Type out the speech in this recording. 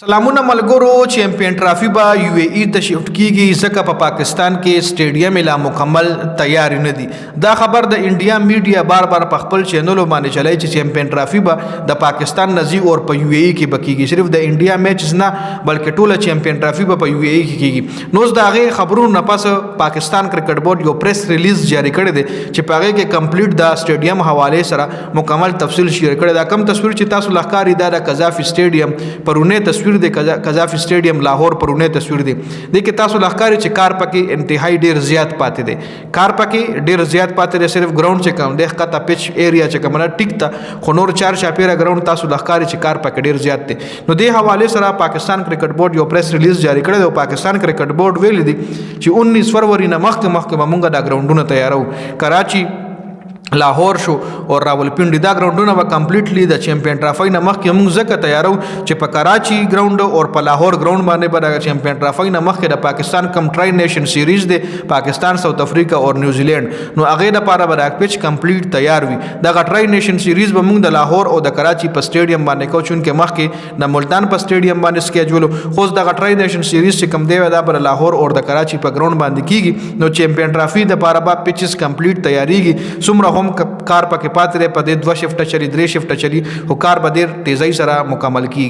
सलामुन मलगोरो champion trophy बा यूएई te शिफ्ट कीगी ज़का په पाकिस्तान کې سټیډیم لا مکمل تیاری نه دي دا خبر د انډیا میډیا بار بار په خپل چینلو باندې چلای چې چیمپئن ټرافي به د پاکستان نزی او په یو ای کې بکیږي صرف د انډیا میچز نه بلکې ټوله چیمپئن ټرافي به په یو ای کې کیږي نو دا غي خبرونو نه پس پاکستان کرکټ بورډ یو پریس ریلیز جاری کړی دی چې په هغه کې کمپلیټ د سټیډیم حواله سره مکمل تفصیل شیر کړی دا کم تصویر چې تاسو لخکاری دا د قذافی سټیډیم پرونه تصویر د قذافی سټیډیم لاهور پرونه تصویر دی د کې تاسو لخکاری چې کار پکې انتهایی ډیر زیات پاتې دی کار پکې ډیر زیات پاتې دی صرف ګراوند چې کم دی خطه پچ ایریا چې کومه ټیک تا خو نور چار شاپیره ګراوند تاسو لخکاری چې کار پکې ډیر زیات دی نو د حواله سره پاکستان کرکټ بورډ یو پریس ریلیز جاری کړی دی پاکستان کرکټ بورډ ویل دي چې 19 فروری نه مخکې مونږه دا ګراوندونه تیارو کراچي لاهور شو او راولپنډي دا ګراوندونه به کمپلیټلی د چیمپئن ټرافي نه مخکې موږ ځکه تیارو چې په کراچي ګراوند او په لاهور ګراوند باندې به د چیمپئن ټرافي نه مخکې د پاکستان کم ټرای نیشن سیریز دی پاکستان ساوث افریقا او نیوزیلند نو هغه د پاره به د پیچ کمپلیټ تیار وي د ټرای نیشن سیریز به موږ د لاهور او د کراچي په سټیډیم باندې کو چون کې مخکې د ملتان په سټیډیم باندې سکیجول خو د ټرای نیشن سیریز چې کم دی دا پر لاهور او د کراچي په ګراوند باندې کیږي نو چیمپئن ټرافي د پاره به پیچز کمپلیټ تیاریږي څومره هم کار پکې پاتې په دې 2 شفټه چلی 3 شفټه چلی او کار به ډیر تیزی سره مکمل کیږي